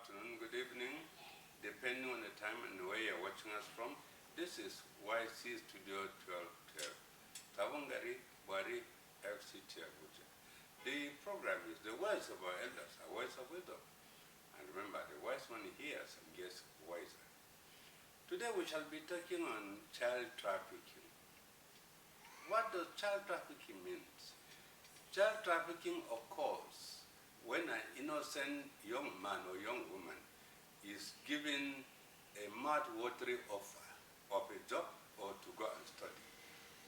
afternoon, good evening, depending on the time and where you're watching us from. This is YC Studio 1212, Tavangari, Bari, FCT Abuja. The program is the words of our elders, our words of wisdom. And remember, the wise one hears and gets wiser. Today we shall be talking on child trafficking. What does child trafficking mean? Child trafficking occurs when an innocent young man or young woman is given a mouth-watering offer of a job or to go and study.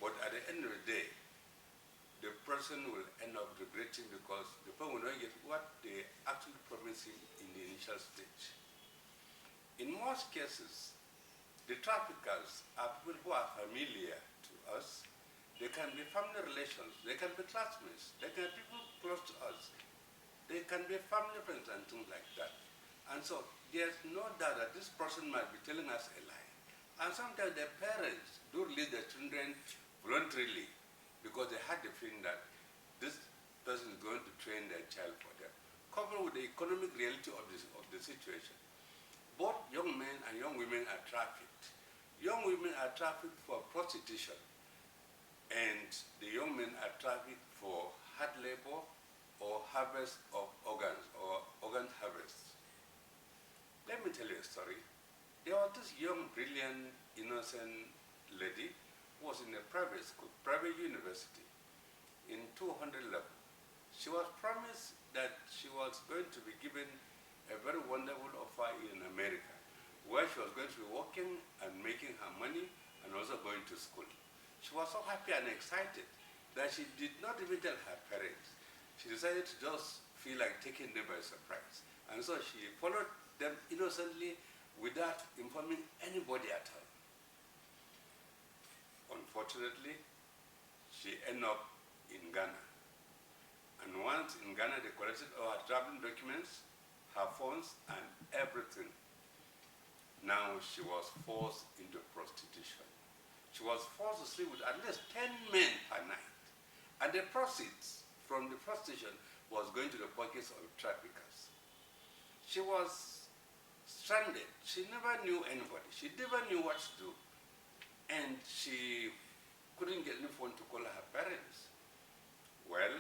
But at the end of the day, the person will end up regretting because the person will not get what they actually promised him in the initial stage. In most cases, the traffickers are people who are familiar to us. They can be family relations, they can be classmates, they can be people close to us. They can be family friends and things like that. And so there's no doubt that this person might be telling us a lie. And sometimes the parents do release their children voluntarily because they had the feeling that this person is going to train their child for them. Coupled with the economic reality of the situation. Both young men and young women are trafficked. Young women are trafficked for prostitution, and the young men are trafficked for hard labor or harvest of organs or organ harvest. Let me tell you a story. There was this young, brilliant, innocent lady who was in a private school, private university, in 200 level. She was promised that she was going to be given a very wonderful offer in America, where she was going to be working and making her money and also going to school. She was so happy and excited that she did not even tell her parents. She decided to just feel like taking them by surprise. And so she followed them innocently without informing anybody at all. Unfortunately, she ended up in Ghana. And once in Ghana, they collected all her traveling documents, her phones, and everything. Now she was forced into prostitution. She was forced to sleep with at least 10 men per night. And the proceeds from the prostitution was going to the pockets of traffickers. She was stranded. She never knew anybody. She never knew what to do. And she couldn't get any phone to call her parents. Well,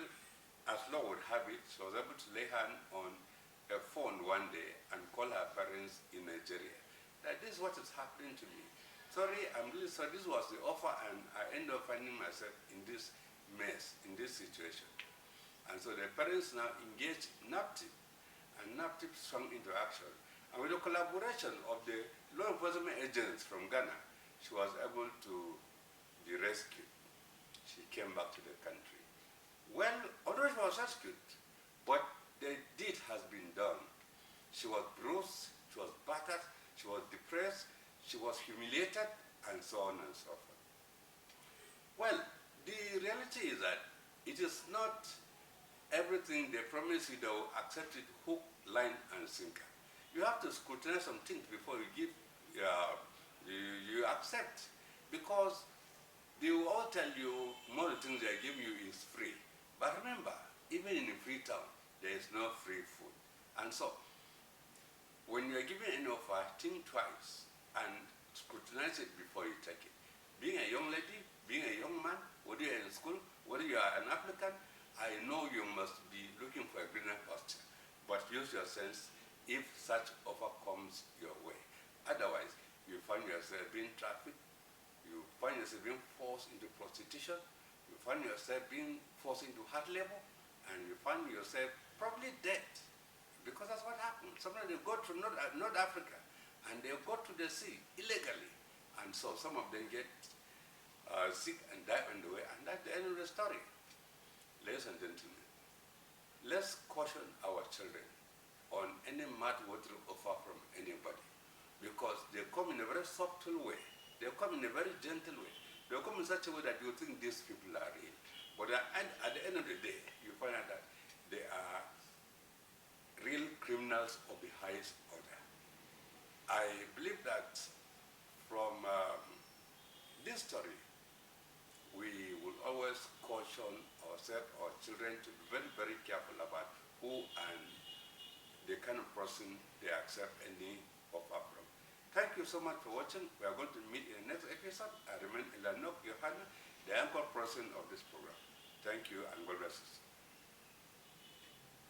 as law would have it, she was able to lay hand on a phone one day and call her parents in Nigeria. That this is what is happening to me. Sorry, I'm really sorry. This was the offer, and I end up finding myself in this mess, in this situation. And so the parents now engaged NAPTIP, and NAPTIP swung into action. And with the collaboration of the law enforcement agents from Ghana, she was able to be rescued. She came back to the country. Well, although she was rescued, but the deed has been done. She was bruised, she was battered, she was depressed, she was humiliated, and so on and so forth. Well, the reality is that it is not everything they promise you, they will accept it hook, line, and sinker. You have to scrutinize some things before you give, you accept. Because they will all tell you more of the things they are giving you is free. But remember, even in a free town, there is no free food. And so, when you are given an offer, think twice and scrutinize it before you take it. Being a young lady, being a young man, whether you're in school, whether you are an applicant, I know you must be looking for a greener pasture, but use your sense if such offer comes your way. Otherwise, you find yourself being trafficked, you find yourself being forced into prostitution, you find yourself being forced into hard labor, and you find yourself probably dead. Because that's what happens. Sometimes they go to North Africa, and they go to the sea illegally. And so some of them get sick and die on the way, and that's the end of the story. Ladies and gentlemen, let's caution our children on any mouth-watering offer from anybody, because they come in a very subtle way. They come in a very gentle way. They come in such a way that you think these people are real. But at the end of the day, you find out that they are real criminals of the highest order. I believe that from this story, we will always caution ourselves, our children, to be very, very careful about who and the kind of person they accept any offer from. Thank you so much for watching. We are going to meet in the next episode. I remain Ilanok Yohana, the anchor person of this program. Thank you and God bless us.